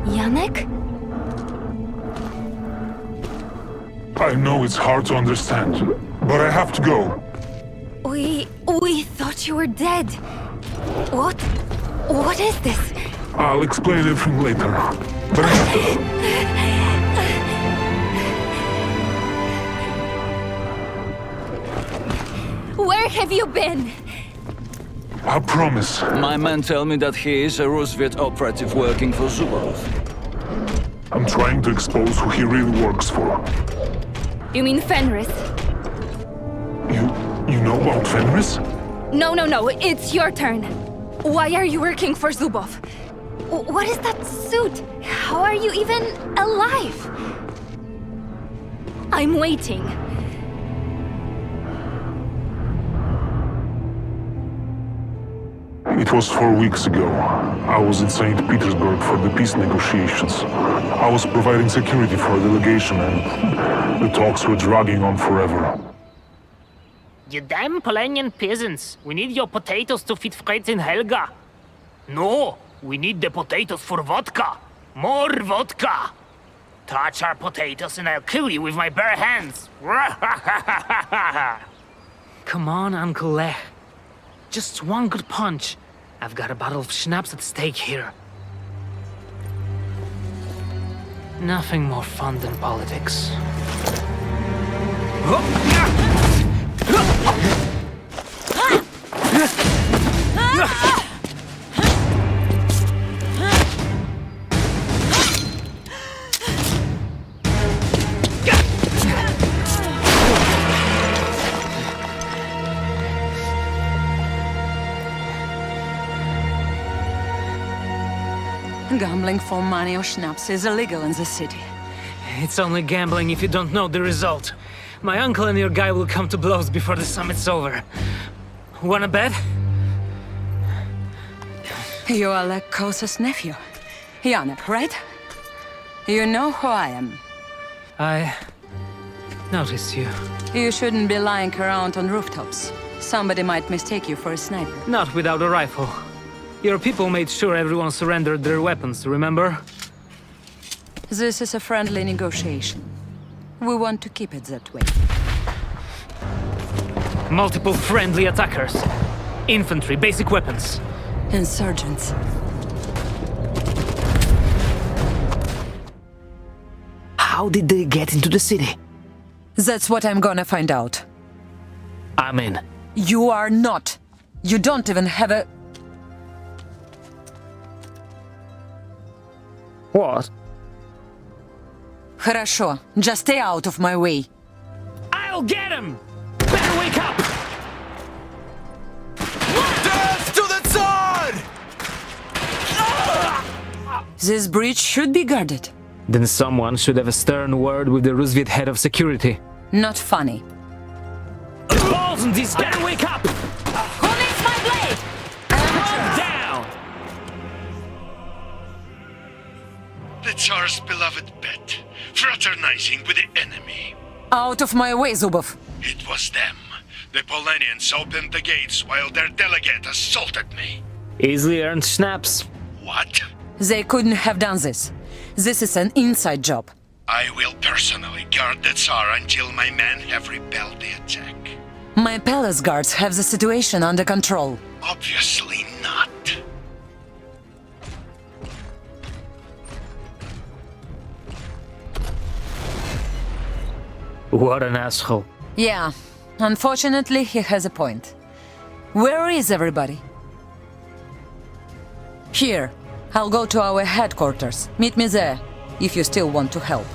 Janek? I know it's hard to understand, but I have to go. We thought you were dead. What is this? I'll explain everything later, but I have to... Where have you been? I promise. My men tell me that he is a Rusviet operative working for Zubov. I'm trying to expose who he really works for. You mean Fenris? You know about Fenris? No, it's your turn. Why are you working for Zubov? What is that suit? How are you even alive? I'm waiting. It was 4 weeks ago. I was in St. Petersburg for the peace negotiations. I was providing security for a delegation and the talks were dragging on forever. You damn Polanian peasants! We need your potatoes to feed Fritz and Helga! No! We need the potatoes for vodka! More vodka! Touch our potatoes and I'll kill you with my bare hands! Come on, Uncle Lech. Just one good punch. I've got a bottle of schnapps at stake here. Nothing more fun than politics. Gambling for money or schnapps is illegal in the city. It's only gambling if you don't know the result. My uncle and your guy will come to blows before the summit's over. Wanna bet? You are Lech Kosa's nephew, Janek, right? You know who I am. I noticed you. You shouldn't be lying around on rooftops. Somebody might mistake you for a sniper. Not without a rifle. Your people made sure everyone surrendered their weapons, remember? This is a friendly negotiation. We want to keep it that way. Multiple friendly attackers. Infantry, basic weapons. Insurgents. How did they get into the city? That's what I'm gonna find out. I'm in. You are not. You don't even have a... What? Хорошо. Just stay out of my way. I'll get him! Better wake up! Death to the Tsar! This bridge should be guarded. Then someone should have a stern word with the Rusviet head of security. Not funny. Balls in this guy! Wake up! Who needs my blade? Calm down! The Tsar's beloved pet, fraternizing with the enemy. Out of my way, Zubov. It was them. The Polanians opened the gates while their delegate assaulted me. Easily earned schnapps. What? They couldn't have done this. This is an inside job. I will personally guard the Tsar until my men have repelled the attack. My palace guards have the situation under control. Obviously not. What an asshole. Yeah, unfortunately he has a point. Where is everybody? Here, I'll go to our headquarters. Meet me there, if you still want to help.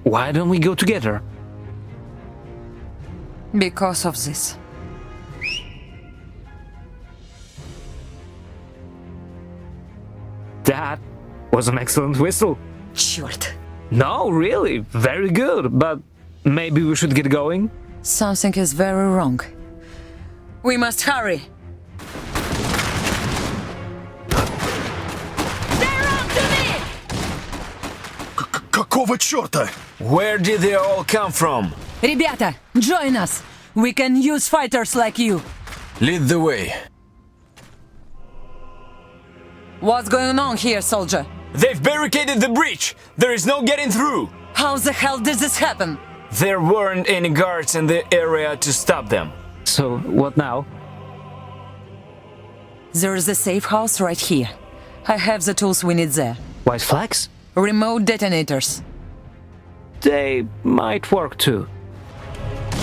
Why don't we go together? Because of this. That was an excellent whistle. Черт. No, really, very good, but maybe we should get going? Something is very wrong. We must hurry. They're on to me! Какого черта? Where did they all come from? Ребята, join us. We can use fighters like you. Lead the way. What's going on here, soldier? They've barricaded the breach! There is no getting through! How the hell did this happen? There weren't any guards in the area to stop them. So, what now? There is a safe house right here. I have the tools we need there. White flags? Remote detonators. They might work too.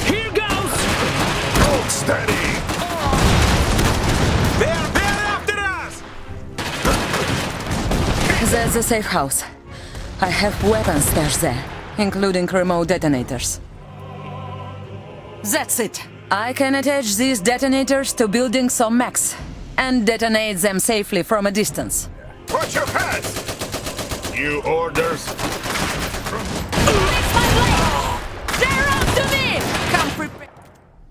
Here goes! Hold steady! They're after us! There's a safe house. I have weapons stashed there, including remote detonators. That's it. I can attach these detonators to buildings or mechs and detonate them safely from a distance. Watch your heads! New orders. They're after me! Come prepare.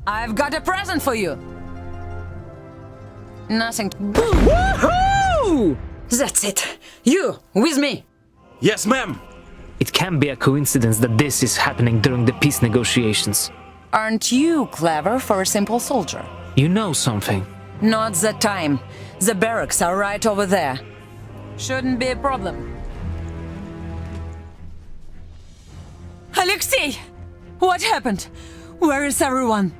I've got a present for you. Nothing. Woohoo! That's it. You, with me. Yes, ma'am! It can't be a coincidence that this is happening during the peace negotiations. Aren't you clever for a simple soldier? You know something. Not the time. The barracks are right over there. Shouldn't be a problem. Alexei! What happened? Where is everyone?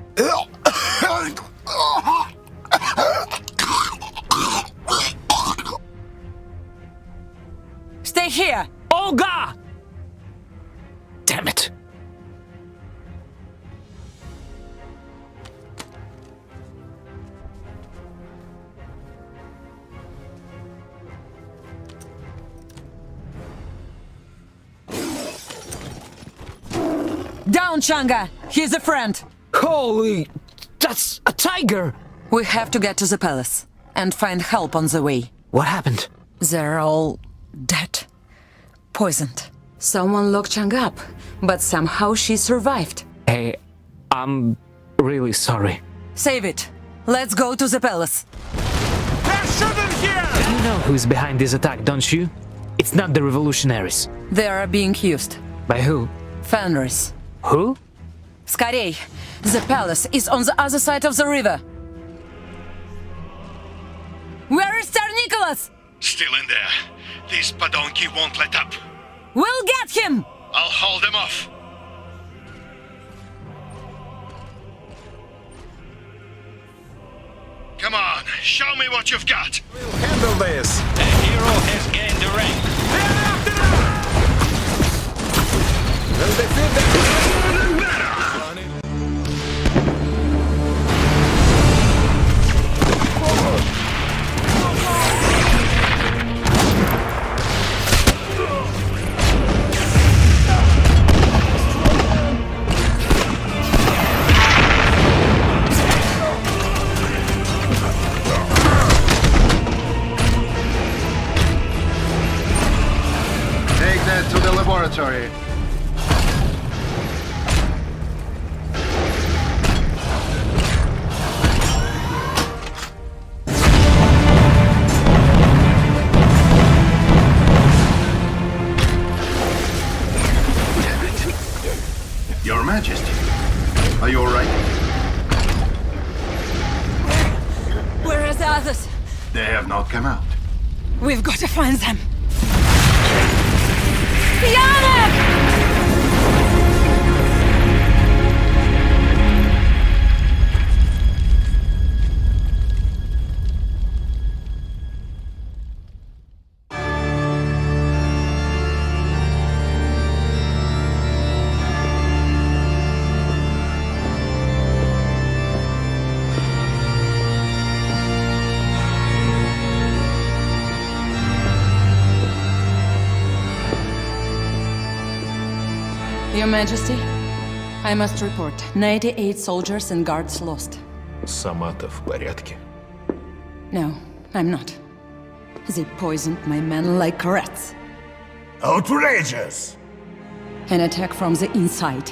Stay here! Olga! Damn it. Down, Changa! He's a friend! Holy... that's a tiger! We have to get to the palace and find help on the way. What happened? They're all dead. Poisoned. Someone locked Changa up, but somehow she survived. Hey, I'm really sorry. Save it. Let's go to the palace. They're shooting here! You know who's behind this attack, don't you? It's not the revolutionaries. They are being used. By who? Fenris. Who? Скорей! The palace is on the other side of the river. Where is Tsar Nicholas? Still in there. These podonki won't let up. We'll get him! I'll hold them off. Come on, show me what you've got. Handle this! A hero has gained the rank. They're after us! We'll defeat them! Take that to the laboratory. Your Majesty, are you all right? Where are the others? They have not come out. We've got to find them. Janek! Your Majesty, I must report 98 soldiers and guards lost. Сама-то в порядке. No, I'm not. They poisoned my men like rats. Outrageous! An attack from the inside.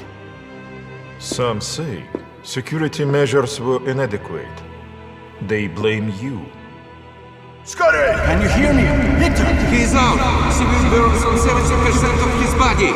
Some say security measures were inadequate. They blame you. Scotty! Can you hear me? Victor! He is out! Civil burns on 70% of his body!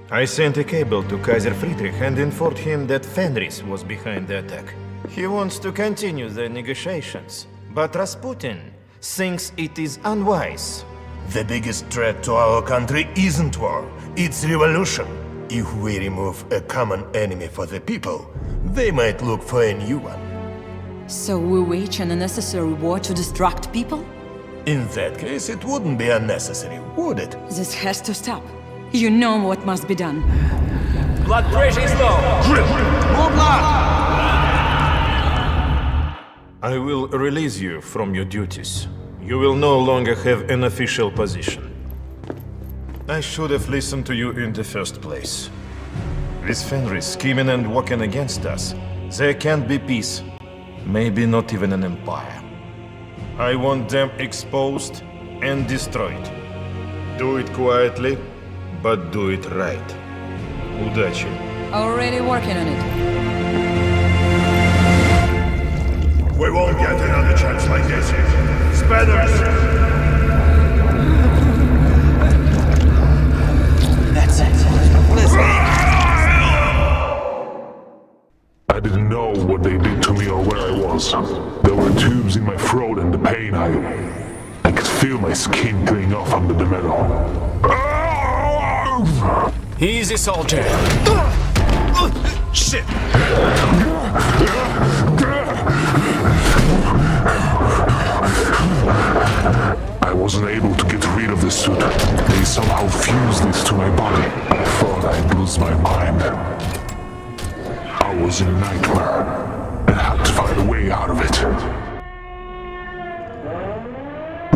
I sent a cable to Kaiser Friedrich and informed him that Fenris was behind the attack. He wants to continue the negotiations, but Rasputin thinks it is unwise. The biggest threat to our country isn't war, it's revolution. If we remove a common enemy for the people, they might look for a new one. So we wage an unnecessary war to distract people? In that case, it wouldn't be unnecessary, would it? This has to stop. You know what must be done. Blood pressure is low. More blood! I will release you from your duties. You will no longer have an official position. I should have listened to you in the first place. With Fenris scheming and working against us, there can't be peace. Maybe not even an empire. I want them exposed and destroyed. Do it quietly, but do it right. Удачи. Already working on it. We won't get another chance like this. Spanners! That's it. I didn't know what they did to me or where I was. There were tubes in my throat and the pain I could feel my skin peeling off under the metal. Easy, soldier. Shit! I wasn't able to get rid of the suit. They somehow fused this to my body. I thought I'd lose my mind. I was in a nightmare and had to find a way out of it.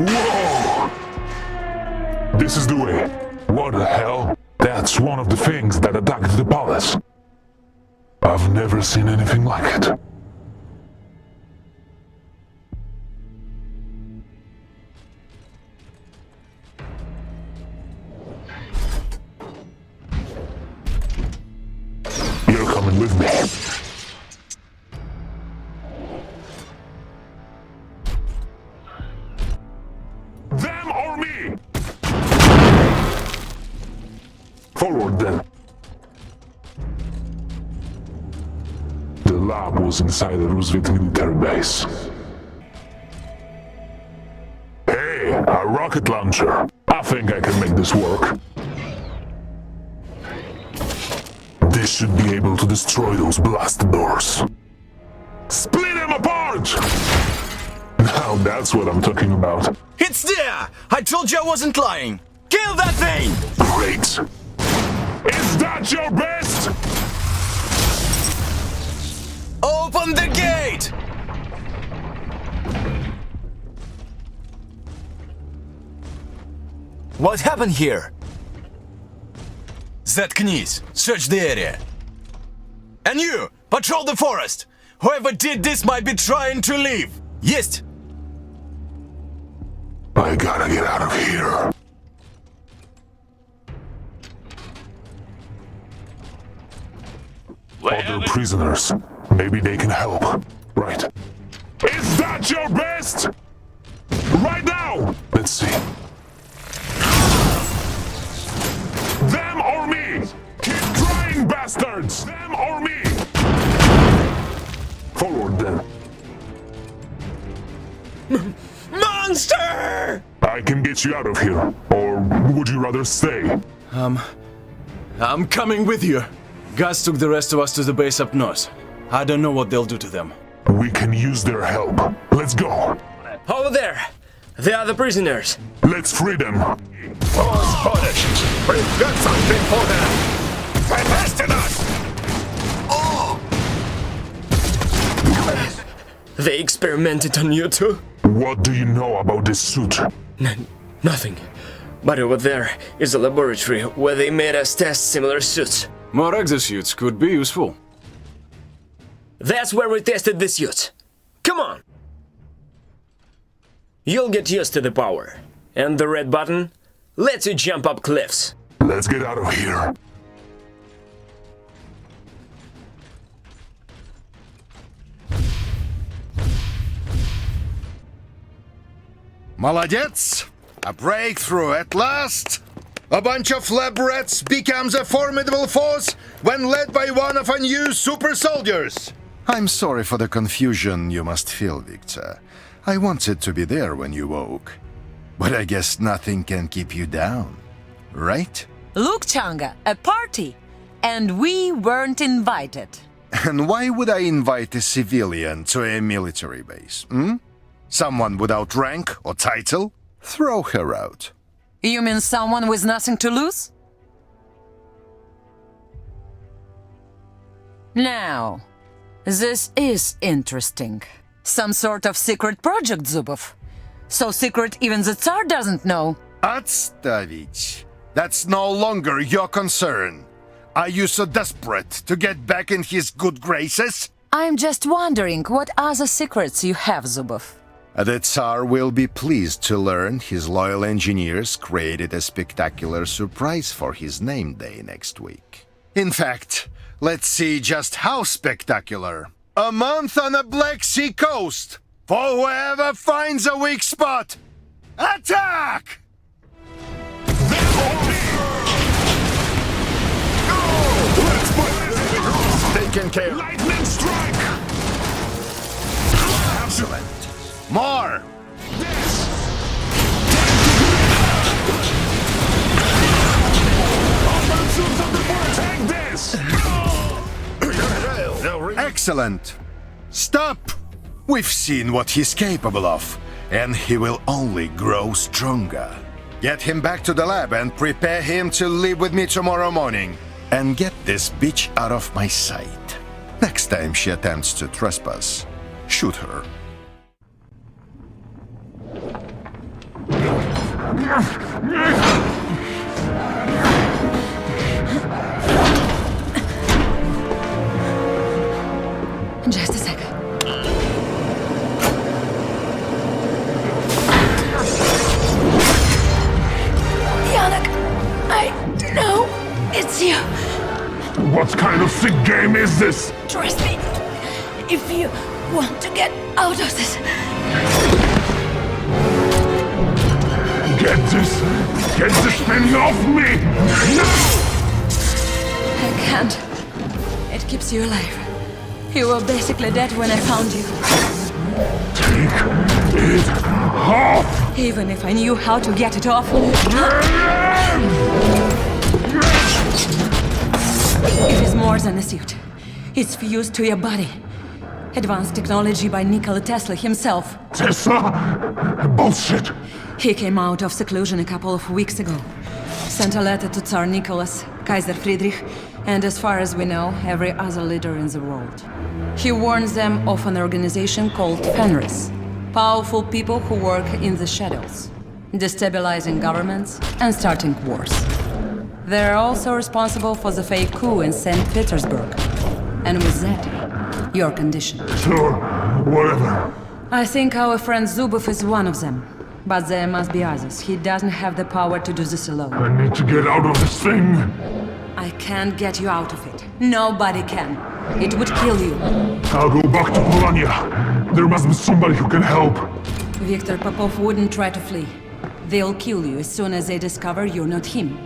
Whoa! This is the way. What the hell? That's one of the things that attacked the palace. I've never seen anything like it. You're coming with me. Them or me? Forward then. The lab was inside the Rusviet military base. Hey, a rocket launcher. I think I can make this work. This should be able to destroy those blasted doors. Split them apart! Now that's what I'm talking about. It's there! I told you I wasn't lying! Kill that thing! Great. Is that your best? Open the gate! What happened here? Заткнись! Search the area. And you! Patrol the forest! Whoever did this might be trying to leave! Есть! I gotta get out of here. Other prisoners. Maybe they can help. Right. Is that your best? Right now! Let's see. Them or me! Keep trying, bastards! Them or me! Forward then. Monster! I can get you out of here. Or would you rather stay? I'm coming with you. Guards took the rest of us to the base up north. I don't know what they'll do to them. We can use their help. Let's go. Over there! They are the prisoners. Let's free them. We've got something for them! Arrested us! They experimented on you too? What do you know about this suit? Nothing. But over there is a laboratory where they made us test similar suits. More exosuits could be useful. That's where we tested the suits. Come on! You'll get used to the power. And the red button lets you jump up cliffs. Let's get out of here. Молодец! A breakthrough at last! A bunch of lab rats becomes a formidable force when led by one of our new super soldiers! I'm sorry for the confusion you must feel, Victor. I wanted to be there when you woke. But I guess nothing can keep you down, right? Look, Changa, a party! And we weren't invited. And why would I invite a civilian to a military base, Someone without rank or title? Throw her out. You mean someone with nothing to lose? Now, this is interesting. Some sort of secret project, Zubov. So secret even the Tsar doesn't know. Отставить. That's no longer your concern. Are you so desperate to get back in his good graces? I'm just wondering what other secrets you have, Zubov. The Tsar will be pleased to learn his loyal engineers created a spectacular surprise for his name day next week. In fact, let's see just how spectacular. A month on the Black Sea coast! For whoever finds a weak spot! Attack! Taken care. Lightning strike! Excellent. More! Take this! Excellent. Stop! We've seen what he's capable of, and he will only grow stronger. Get him back to the lab and prepare him to leave with me tomorrow morning. And get this bitch out of my sight. Next time she attempts to trespass, shoot her. Just a second. Janek, I know it's you. What kind of sick game is this? Trust me, if you want to get out of this. Get this thing off me! Now! I can't. It keeps you alive. You were basically dead when I found you. Take it off! Even if I knew how to get it off. It is more than a suit. It's fused to your body. Advanced technology by Nikola Tesla himself. Tesla? Bullshit! He came out of seclusion a couple of weeks ago. Sent a letter to Tsar Nicholas, Kaiser Friedrich, and as far as we know, every other leader in the world. He warns them of an organization called Fenris. Powerful people who work in the shadows, destabilizing governments and starting wars. They're also responsible for the fake coup in St. Petersburg. And with that, your condition. Sure, whatever. I think our friend Zubov is one of them. But there must be others. He doesn't have the power to do this alone. I need to get out of this thing. I can't get you out of it. Nobody can. It would kill you. I'll go back to Polania. There must be somebody who can help. Viktor Popov wouldn't try to flee. They'll kill you as soon as they discover you're not him.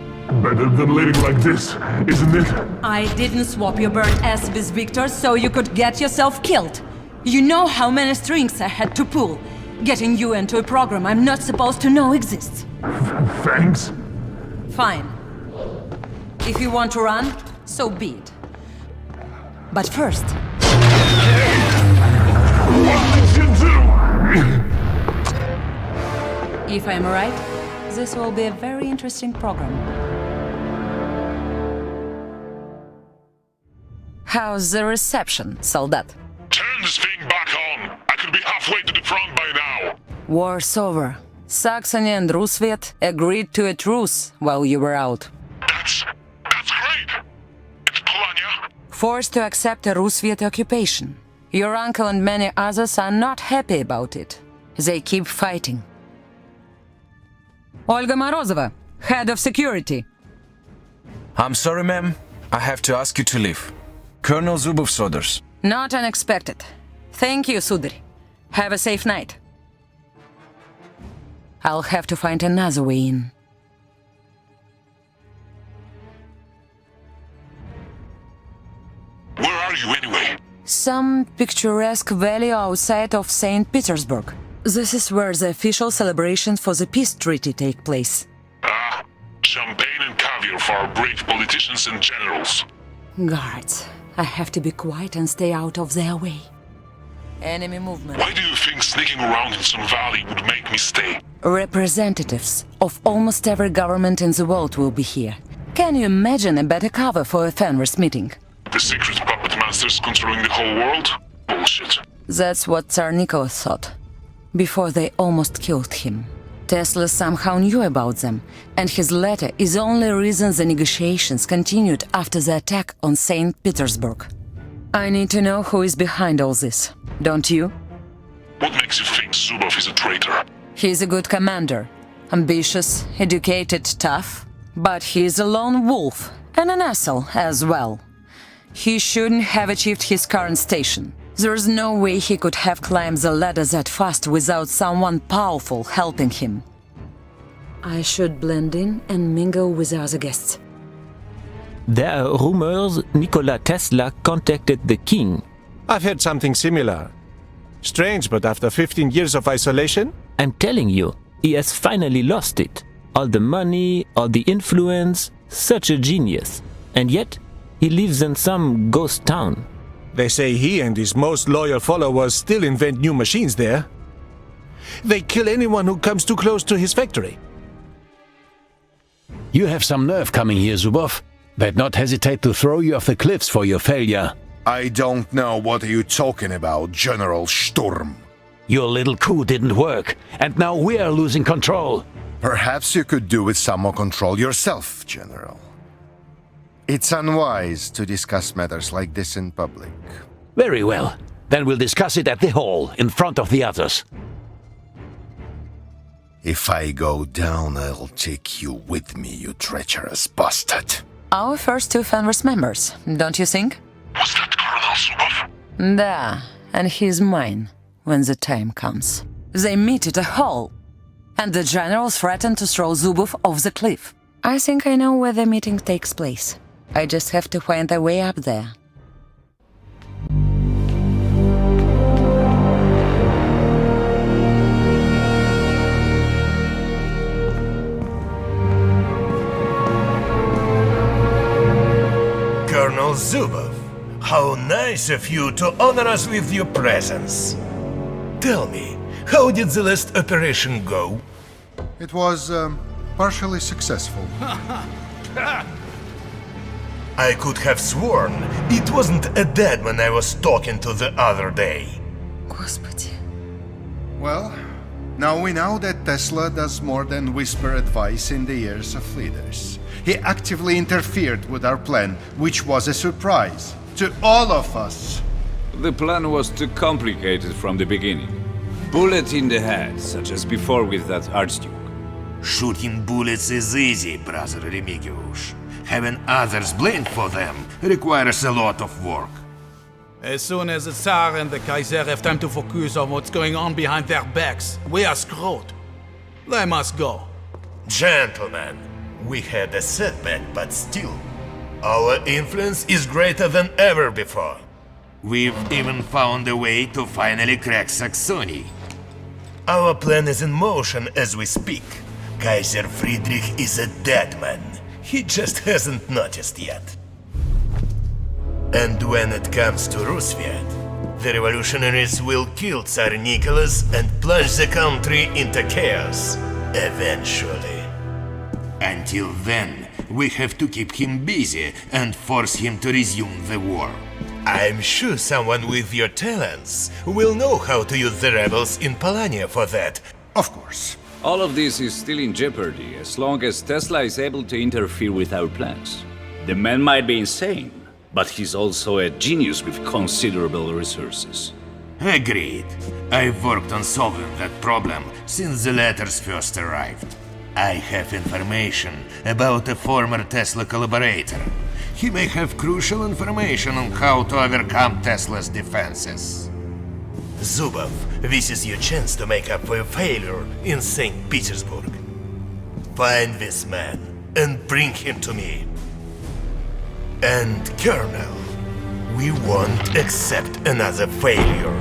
Better than living like this, isn't it? I didn't swap your burnt ass with Viktor so you could get yourself killed. You know how many strings I had to pull. Getting you into a program I'm not supposed to know exists. Thanks. Fine. If you want to run, so be it. But first... What did you do? If I'm right, this will be a very interesting program. How's the reception, Soldat? Turn this thing back on. I could be halfway to the front by now. War's over. Saxony and Rusviet agreed to a truce while you were out. That's great. It's Polania. Forced to accept a Rusviet occupation. Your uncle and many others are not happy about it. They keep fighting. Olga Morozova, head of security. I'm sorry, ma'am. I have to ask you to leave. Colonel Zubov's orders. Not unexpected. Thank you, Sudarь. Have a safe night. I'll have to find another way in. Where are you anyway? Some picturesque valley outside of St. Petersburg. This is where the official celebrations for the peace treaty take place. Champagne and caviar for our brave politicians and generals. Guards, I have to be quiet and stay out of their way. Enemy movement. Why do you think sneaking around in some valley would make me stay? Representatives of almost every government in the world will be here. Can you imagine a better cover for a Fenris meeting? The secret puppet masters controlling the whole world? Bullshit. That's what Tsar Nicholas thought, before they almost killed him. Tesla somehow knew about them, and his letter is the only reason the negotiations continued after the attack on St. Petersburg. I need to know who is behind all this, don't you? What makes you think Zubov is a traitor? He's a good commander, ambitious, educated, tough, but he's a lone wolf and an asshole as well. He shouldn't have achieved his current station. There's no way he could have climbed the ladder that fast without someone powerful helping him. I should blend in and mingle with the other guests. There are rumors Nikola Tesla contacted the king. I've heard something similar. Strange, but after 15 years of isolation? I'm telling you, he has finally lost it. All the money, all the influence, such a genius. And yet, he lives in some ghost town. They say he and his most loyal followers still invent new machines there. They kill anyone who comes too close to his factory. You have some nerve coming here, Zubov. They'd not hesitate to throw you off the cliffs for your failure. I don't know what are you talking about, General Sturm. Your little coup didn't work, and now we're losing control. Perhaps you could do with some more control yourself, General. It's unwise to discuss matters like this in public. Very well. Then we'll discuss it at the hall, in front of the others. If I go down, I'll take you with me, you treacherous bastard. Our first two Fenris members, don't you think? Was that Colonel Zubov? Da, and he's mine, when the time comes. They meet at a hall, and the general threatened to throw Zubov off the cliff. I think I know where the meeting takes place. I just have to find a way up there. Colonel Zubov, how nice of you to honor us with your presence. Tell me, how did the last operation go? It was, partially successful. I could have sworn it wasn't a dead man I was talking to the other day. Господи. Well, now we know that Tesla does more than whisper advice in the ears of leaders. He actively interfered with our plan, which was a surprise to all of us. The plan was too complicated from the beginning. Bullet in the head, such as before with that Archduke. Shooting bullets is easy, Brother Remigiusz. Having others blamed for them requires a lot of work. As soon as the Tsar and the Kaiser have time to focus on what's going on behind their backs, we are screwed. They must go. Gentlemen, we had a setback, but still, our influence is greater than ever before. We've even found a way to finally crack Saxony. Our plan is in motion as we speak. Kaiser Friedrich is a dead man. He just hasn't noticed yet. And when it comes to Rusviet, the revolutionaries will kill Tsar Nicholas and plunge the country into chaos, eventually. Until then, we have to keep him busy and force him to resume the war. I'm sure someone with your talents will know how to use the rebels in Polania for that. Of course. All of this is still in jeopardy as long as Tesla is able to interfere with our plans. The man might be insane, but he's also a genius with considerable resources. Agreed. I've worked on solving that problem since the letters first arrived. I have information about a former Tesla collaborator. He may have crucial information on how to overcome Tesla's defenses. Zubov, this is your chance to make up for your failure in St. Petersburg. Find this man and bring him to me. And Colonel, we won't accept another failure.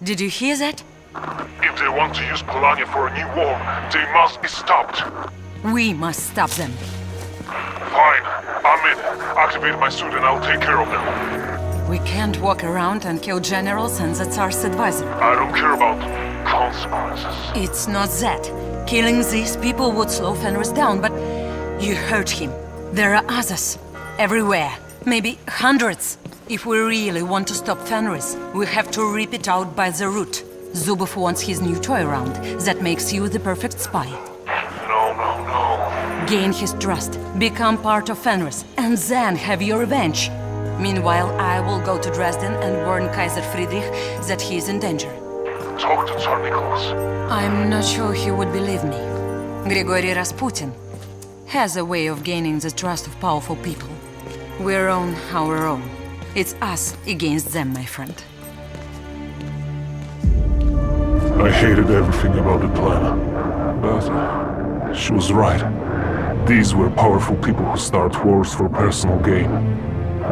Did you hear that? If they want to use Polania for a new war, they must be stopped. We must stop them. Fine, I'm in. Activate my suit and I'll take care of them. We can't walk around and kill generals and the Tsar's advisor. I don't care about consequences. It's not that. Killing these people would slow Fenris down, but you heard him. There are others. Everywhere. Maybe hundreds. If we really want to stop Fenris, we have to rip it out by the root. Zubov wants his new toy around. That makes you the perfect spy. No. Gain his trust, become part of Fenris, and then have your revenge. Meanwhile, I will go to Dresden and warn Kaiser Friedrich that he is in danger. Talk to Tsar Nicholas. I'm not sure he would believe me. Grigory Rasputin has a way of gaining the trust of powerful people. We're on our own. It's us against them, my friend. I hated everything about the plan. But she was right. These were powerful people who start wars for personal gain.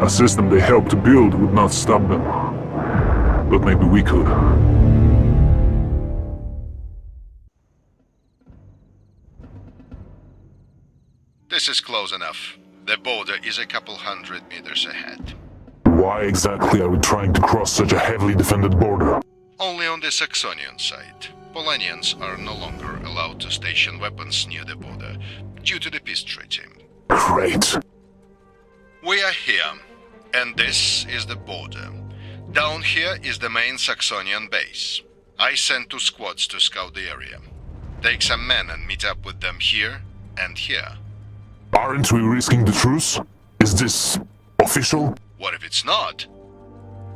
A system they helped to build would not stop them. But maybe we could. This is close enough. The border is a couple hundred meters ahead. Why exactly are we trying to cross such a heavily defended border? Only on the Saxonian side. Polanians are no longer allowed to station weapons near the border, due to the peace treaty. Great. We are here, and this is the border. Down here is the main Saxonian base. I sent 2 squads to scout the area. Take some men and meet up with them here and here. Aren't we risking the truce? Is this official? What if it's not?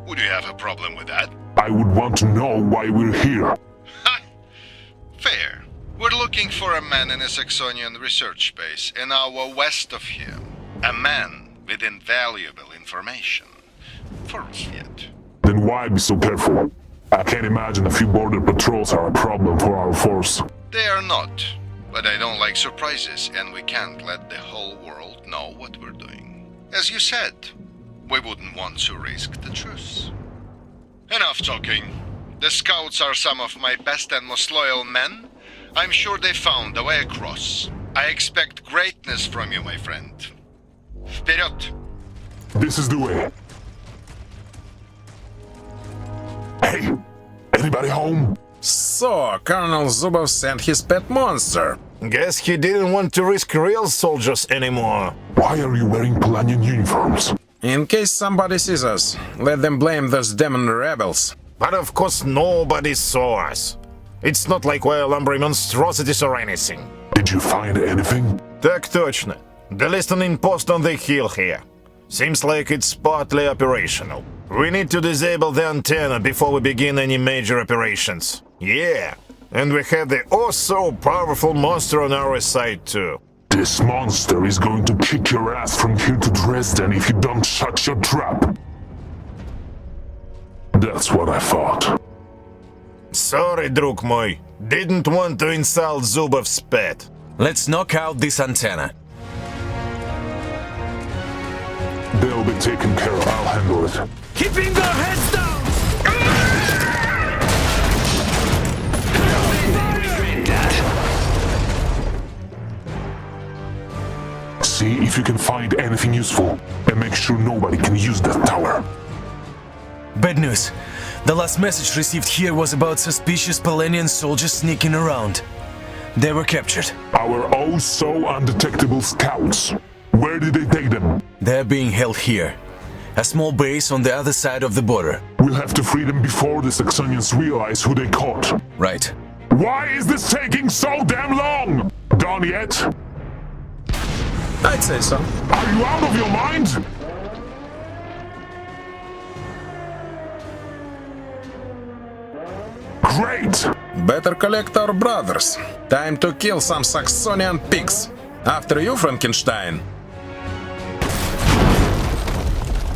Would you have a problem with that? I would want to know why we're here. Fair. We're looking for a man in a Saxonian research base an hour west of here. A man with invaluable information. For Rusviet. Then why be so careful? I can't imagine a few border patrols are a problem for our force. They are not. But I don't like surprises, and we can't let the whole world know what we're doing. As you said, we wouldn't want to risk the truce. Enough talking. The scouts are some of my best and most loyal men. I'm sure they found a way across. I expect greatness from you, my friend. Вперед! This is the way. Hey, anybody home? So, Colonel Zubov sent his pet monster. Guess he didn't want to risk real soldiers anymore. Why are you wearing Polanian uniforms? In case somebody sees us, let them blame those demon rebels. But of course nobody saw us. It's not like we're lumbering monstrosities or anything. Did you find anything? Так точно. The listening post on the hill here. Seems like it's partly operational. We need to disable the antenna before we begin any major operations. Yeah, and we have the oh-so-powerful monster on our side too. This monster is going to kick your ass from here to Dresden if you don't shut your trap. That's what I thought. Sorry, друг мой. Didn't want to insult Zubov's pet. Let's knock out this antenna. They'll be taken care of. I'll handle it. Keeping their heads down! See if you can find anything useful, and make sure nobody can use that tower. Bad news. The last message received here was about suspicious Polanian soldiers sneaking around. They were captured. Our oh-so-undetectable scouts. Where did they take them? They're being held here. A small base on the other side of the border. We'll have to free them before the Saxonians realize who they caught. Right. Why is this taking so damn long? Done yet? I'd say so. Are you out of your mind? Great! Better collect our brothers. Time to kill some Saxonian pigs. After you, Frankenstein.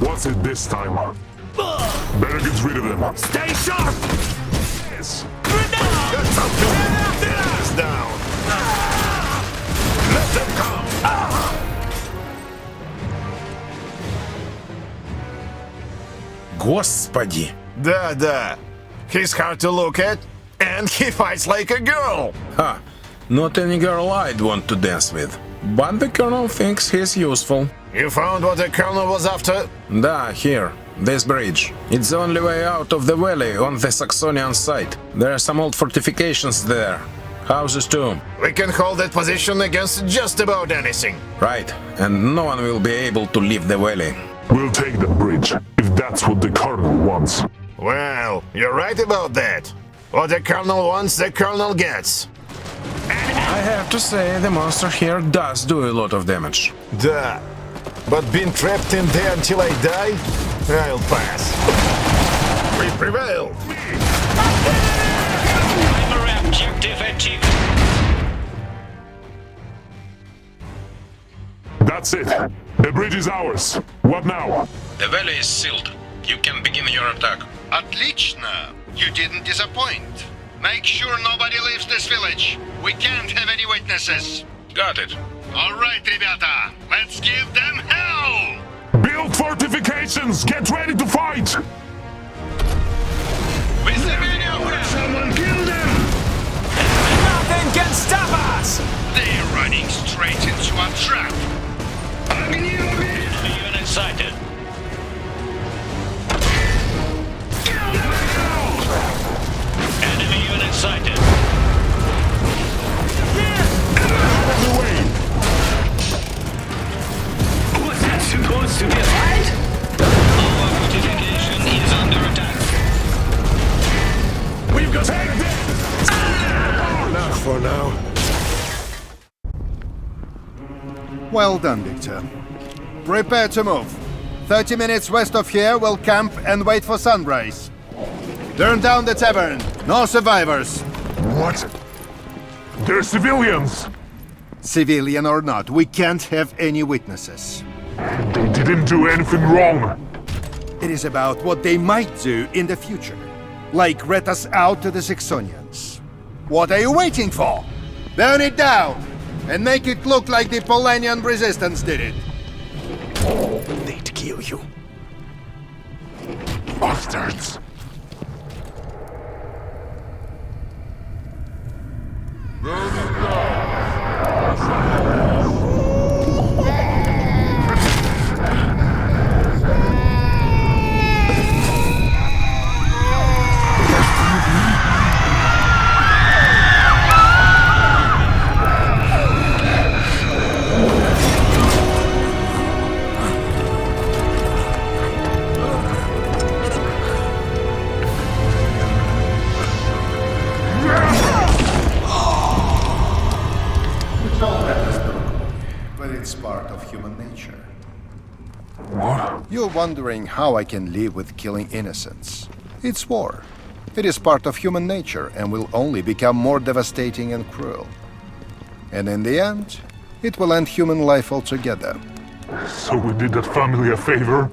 What's it this time? Better get rid of them. Stay sharp! Yes. Get their ass down! Let them come! Господи! Да. He's hard to look at, and he fights like a girl. Ha! Not any girl I'd want to dance with. But the Colonel thinks he's useful. You found what the Colonel was after? Da, here. This bridge. It's the only way out of the valley on the Saxonian side. There are some old fortifications there. Houses too. We can hold that position against just about anything. Right, and no one will be able to leave the valley. We'll take the bridge, if that's what the Colonel wants. Well, you're right about that. What the Colonel wants, the Colonel gets. I have to say, the monster here does do a lot of damage. Duh. But being trapped in there until I die, I'll pass. We prevail! Primary objective achieved. That's it. The bridge is ours. What now? The valley is sealed. You can begin your attack. Отлично! You didn't disappoint. Make sure nobody leaves this village. We can't have any witnesses. Got it. All right, ребята. Let's give them hell! Build fortifications! Get ready to fight! With the video, Someone kill them! Nothing can stop us! They're running straight into a trap. Enemy unit sighted. Enemy unit sighted. Was that supposed to be a fight? Our fortification is under attack. We've got take this! Enough for now. Well done, Victor. Prepare to move. 30 minutes west of here, we'll camp and wait for sunrise. Turn down the tavern. No survivors. What? They're civilians! Civilian or not, we can't have any witnesses. They didn't do anything wrong. It is about what they might do in the future. Like rat us out to the Saxonians. What are you waiting for? Burn it down! And make it look like the Polanian resistance did it. They'd kill you. Bastards! But it's part of human nature. What? You're wondering how I can live with killing innocents. It's war. It is part of human nature and will only become more devastating and cruel. And in the end, it will end human life altogether. So we did that family a favor?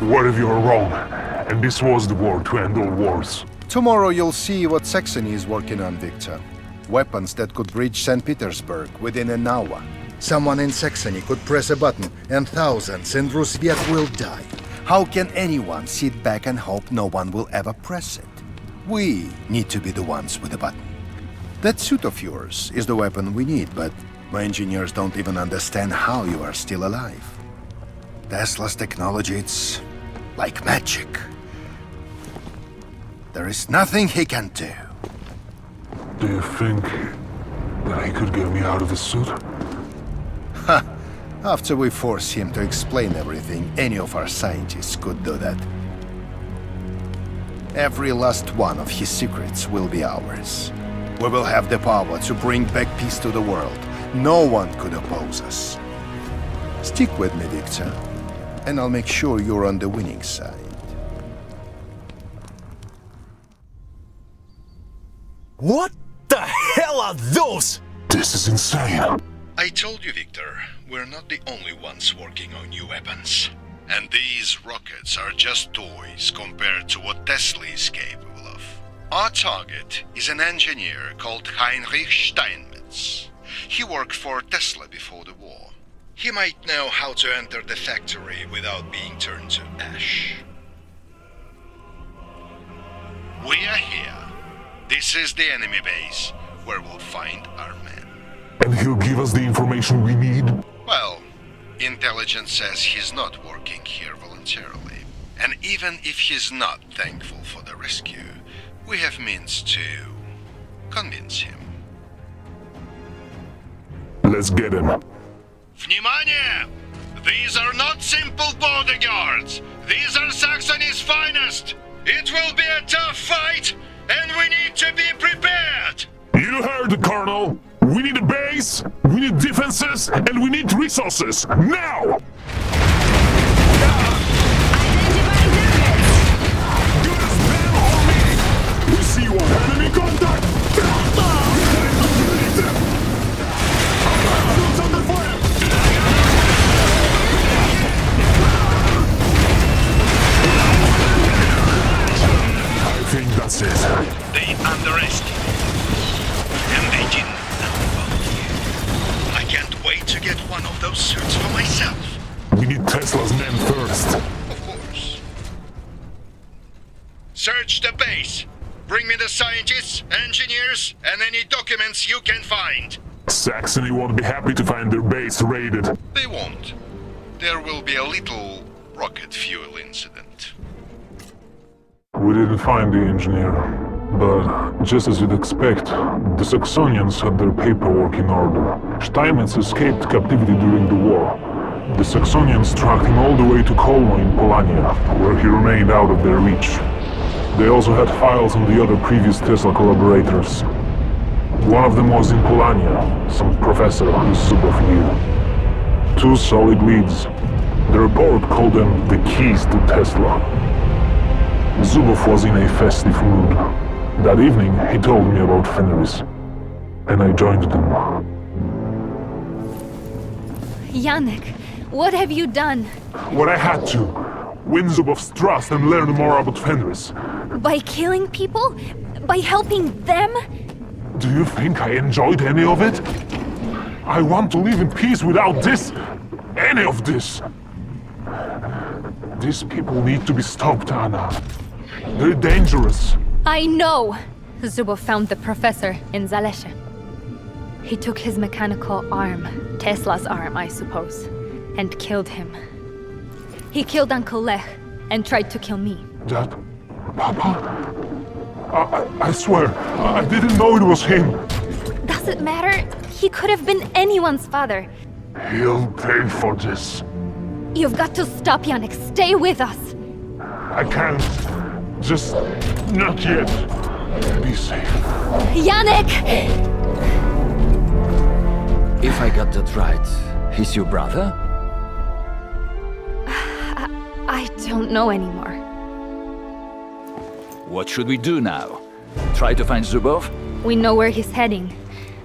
What if you're wrong, and this was the war to end all wars? Tomorrow you'll see what Saxony is working on, Victor. Weapons that could reach St. Petersburg within an hour. Someone in Saxony could press a button, and thousands in Rusviet will die. How can anyone sit back and hope no one will ever press it? We need to be the ones with the button. That suit of yours is the weapon we need, but my engineers don't even understand how you are still alive. Tesla's technology, it's like magic. There is nothing he can do. Do you think that he could get me out of the suit? Ha! After we force him to explain everything, any of our scientists could do that. Every last one of his secrets will be ours. We will have the power to bring back peace to the world. No one could oppose us. Stick with me, Victor, and I'll make sure you're on the winning side. What the hell are those? This is insane. I told you, Victor, we're not the only ones working on new weapons. And these rockets are just toys compared to what Tesla is capable of. Our target is an engineer called Heinrich Steinmetz. He worked for Tesla before the war. He might know how to enter the factory without being turned to ash. We are here. This is the enemy base, where we'll find our men. And he'll give us the information we need? Well, intelligence says he's not working here voluntarily. And even if he's not thankful for the rescue, we have means to convince him. Let's get him. Внимание! These are not simple bodyguards. These are Saxony's finest. It will be a tough fight, and we need to be prepared. You heard the Colonel. We need a base, we need defenses, and we need resources. Now! We see one enemy contact! I think that's it. They underestimated and they didn't know about you. I can't wait to get one of those suits for myself. We need Tesla's men first. Of course. Search the base. Bring me the scientists, engineers, and any documents you can find. Saxony won't be happy to find their base raided. They won't. There will be a little rocket fuel incident. We didn't find the engineer, but just as you'd expect, the Saxonians had their paperwork in order. Steinmetz escaped captivity during the war. The Saxonians tracked him all the way to Kolno in Polania, where he remained out of their reach. They also had files on the other previous Tesla collaborators. One of them was in Polania, some professor who Zubov knew. 2 solid leads. The report called them the keys to Tesla. Zubov was in a festive mood. That evening, he told me about Fenris, and I joined them. Janek, what have you done? What I had to. Win Zubov's trust and learn more about Fenris. By killing people? By helping them? Do you think I enjoyed any of it? I want to live in peace without this. Any of this. These people need to be stopped, Anna. They're dangerous. I know! Zubov found the professor in Zaleshe. He took his mechanical arm, Tesla's arm, I suppose, and killed him. He killed Uncle Lech and tried to kill me. That... Papa? I swear, I didn't know it was him. Does it matter? He could have been anyone's father. He'll pay for this. You've got to stop, Janek. Stay with us. I can't. Just not yet. Be safe. Janek! If I got that right, he's your brother? I don't know anymore. What should we do now? Try to find Zubov? We know where he's heading.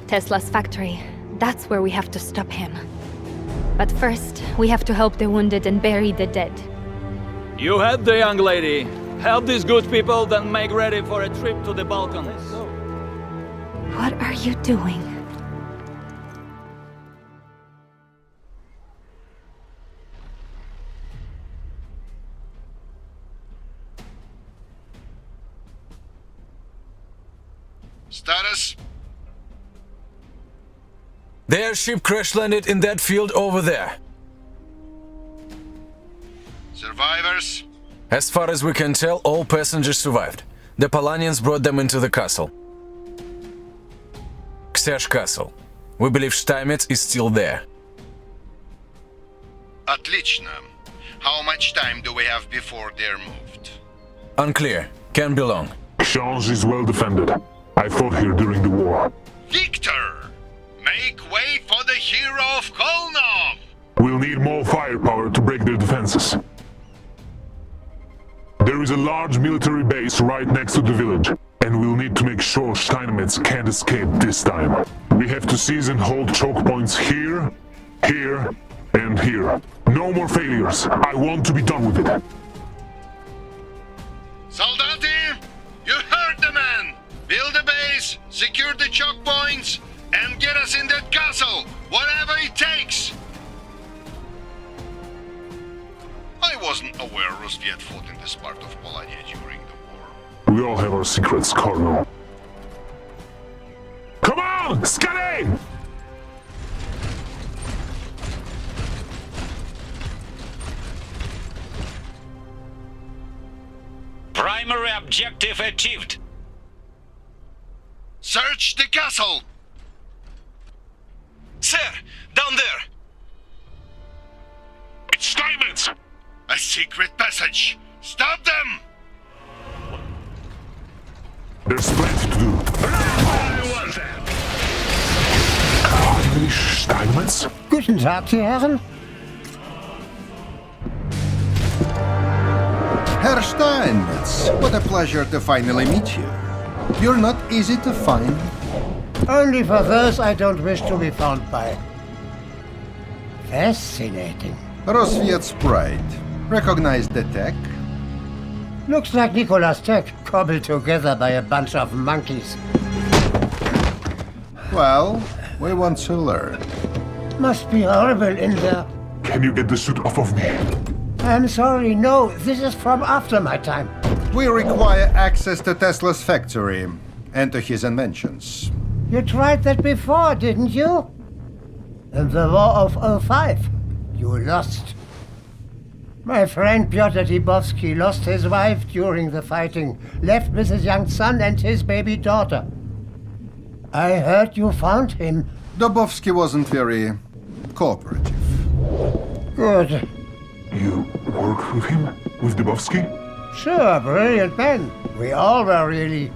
Tesla's factory. That's where we have to stop him. But first, we have to help the wounded and bury the dead. You had the young lady. Help these good people, then make ready for a trip to the Balkans. What are you doing? Status? Their ship crash-landed in that field over there. Survivors? As far as we can tell, all passengers survived. The Polanians brought them into the castle. Ksesh Castle. We believe Steinmetz is still there. Отлично. How much time do we have before they're moved? Unclear. Can't be long. Change is well defended. I fought here during the war. Victor! Make way for the hero of Kolno! We'll need more firepower to break their defenses. There is a large military base right next to the village, and we'll need to make sure Steinmetz can't escape this time. We have to seize and hold choke points here, here, and here. No more failures. I want to be done with it. Soldati! You heard the man! Build a base, secure the choke points, and get us in that castle, whatever it takes! I wasn't aware Rusviet fought in this part of Polania during the war. We all have our secrets, Colonel. Come on, Scotty! Primary objective achieved. Search the castle! Sir, down there! It's Steinmetz! A secret passage! Stop them! There's plenty to do. Heinrich Steinmetz? Guten Tag, die Herren. Herr Steinmetz, what a pleasure to finally meet you. You're not easy to find. Only for those I don't wish to be found by. Fascinating. Rusviet's pride. Recognize the tech? Looks like Nicholas' tech, cobbled together by a bunch of monkeys. Well, we want to learn. Must be horrible in there. Can you get the suit off of me? I'm sorry, no, this is from after my time. We require access to Tesla's factory and to his inventions. You tried that before, didn't you? In the War of 05. You lost. My friend Pyotr Dibovsky lost his wife during the fighting, left with his young son and his baby daughter. I heard you found him. Dibovsky wasn't very cooperative. Good. You worked with him? With Dibovsky? Sure, brilliant man. We all were, really.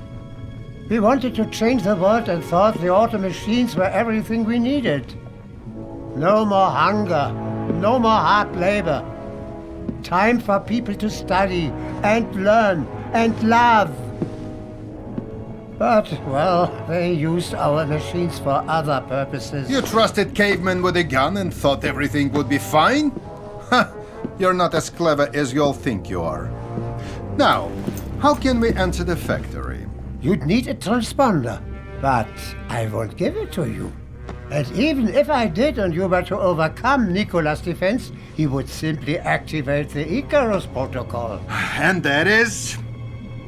We wanted to change the world and thought the auto machines were everything we needed. No more hunger, no more hard labor. Time for people to study and learn and love. But, well, they used our machines for other purposes. You trusted cavemen with a gun and thought everything would be fine? Ha! You're not as clever as you all think you are. Now, how can we enter the factory? You'd need a transponder, but I won't give it to you. And even if I did and you were to overcome Nicholas' defense, he would simply activate the Icarus protocol. And that is?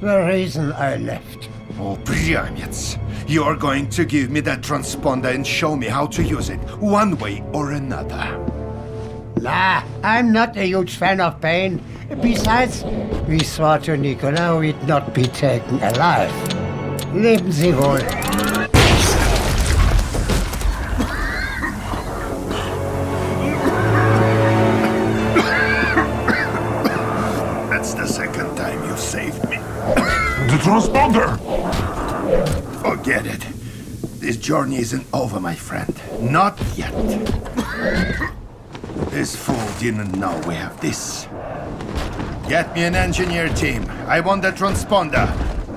The reason I left. Oh, Protagonists, you're going to give me that transponder and show me how to use it, one way or another. Nah, I'm not a huge fan of pain. Besides, we swore to Nicola we'd not be taken alive. Leben Sie wohl. That's the second time you've saved me. The transponder! Forget it. This journey isn't over, my friend. Not yet. This fool didn't know we have this. Get me an engineer team. I want the transponder.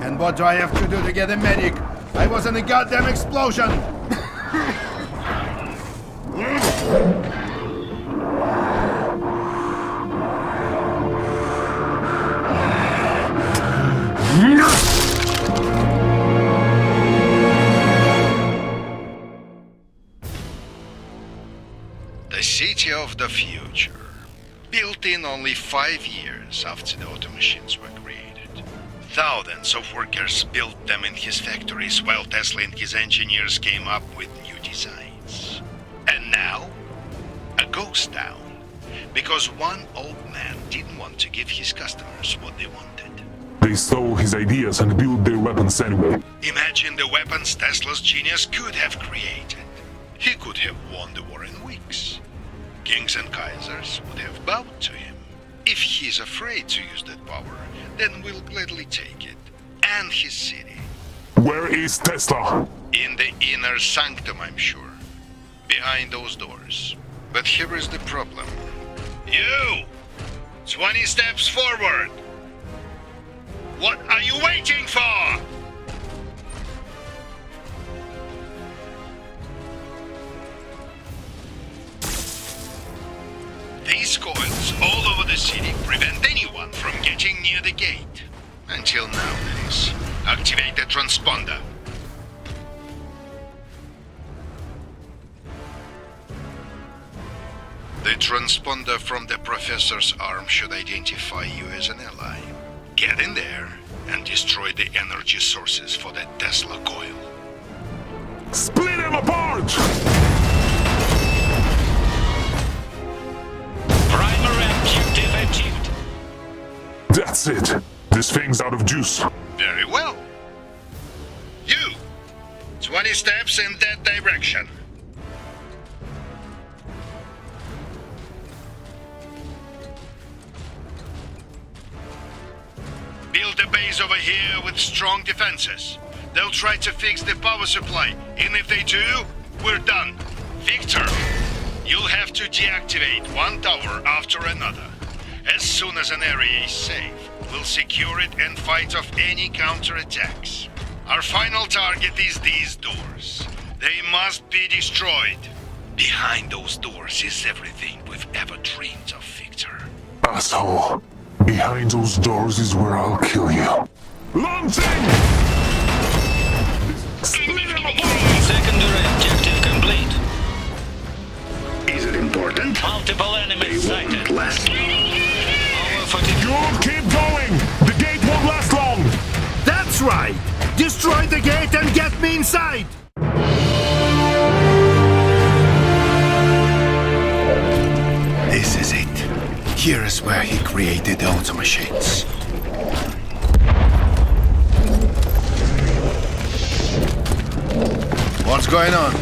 And what do I have to do to get a medic? I was in a goddamn explosion! The city of the future. Built in only 5 years after the auto machines were created. Thousands of workers built them in his factories while Tesla and his engineers came up with new designs. And now, a ghost town. Because one old man didn't want to give his customers what they wanted. They stole his ideas and built their weapons anyway. Imagine the weapons Tesla's genius could have created. He could have won the war in weeks. Kings and Kaisers would have bowed to him. If he's afraid to use that power, then we'll gladly take it. And his city. Where is Tesla? In the inner sanctum, I'm sure. Behind those doors. But here is the problem. You! 20 steps forward! What are you waiting for? These coils all over the city prevent anyone from getting near the gate. Until now, that is. Activate the transponder. The transponder from the professor's arm should identify you as an ally. Get in there and destroy the energy sources for the Tesla coil. Split him apart! Primary objective achieved. That's it. This thing's out of juice. Very well. You! 20 steps in that direction. Build a base over here with strong defenses. They'll try to fix the power supply, and if they do, we're done. Victor, you'll have to deactivate one tower after another. As soon as an area is safe, we'll secure it and fight off any counterattacks. Our final target is these doors. They must be destroyed. Behind those doors is everything we've ever dreamed of, Victor. Asshole. Behind those doors is where I'll kill you. Launching! Secondary objective complete. Is it important? Multiple enemies sighted. You'll keep going! The gate won't last long! That's right! Destroy the gate and get me inside! This is it. Here is where he created the automachines. What's going on?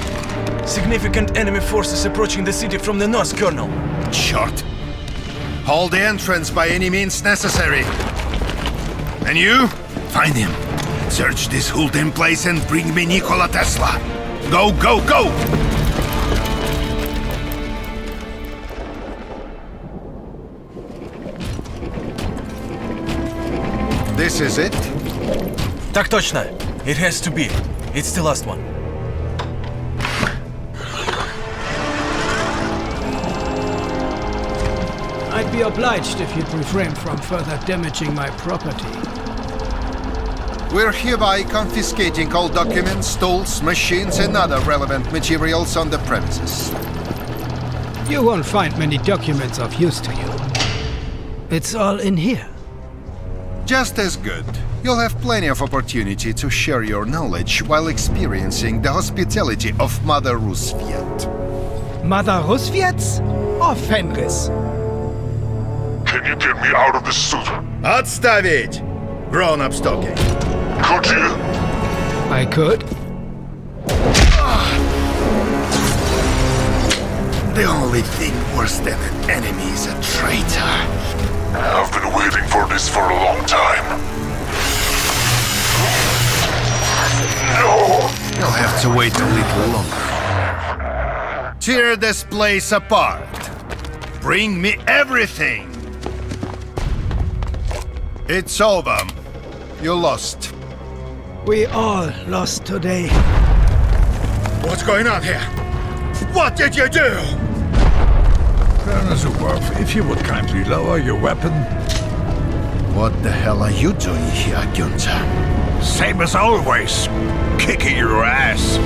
Significant enemy forces approaching the city from the north, Colonel. Short. Hold the entrance by any means necessary. And you? Find him. Search this whole damn place and bring me Nikola Tesla. Go, go, go! This is it? Tak точно. It has to be. It's the last one. I'd be obliged if you'd refrain from further damaging my property. We're hereby confiscating all documents, tools, machines, and other relevant materials on the premises. You won't find many documents of use to you. It's all in here. Just as good. You'll have plenty of opportunity to share your knowledge while experiencing the hospitality of Mother Rusviet. Mother Rusviet or Fenris? Can you get me out of this suit? Отставить! Grown-ups talking. Could you? I could. The only thing worse than an enemy is a traitor. I've been waiting for this for a long time. No! You'll have to wait a little longer. Tear this place apart. Bring me everything. It's over. You lost. We all lost today. What's going on here? What did you do? Colonel Zubov, if you would kindly lower your weapon. What the hell are you doing here, Gunther? Same as always. Kicking your ass.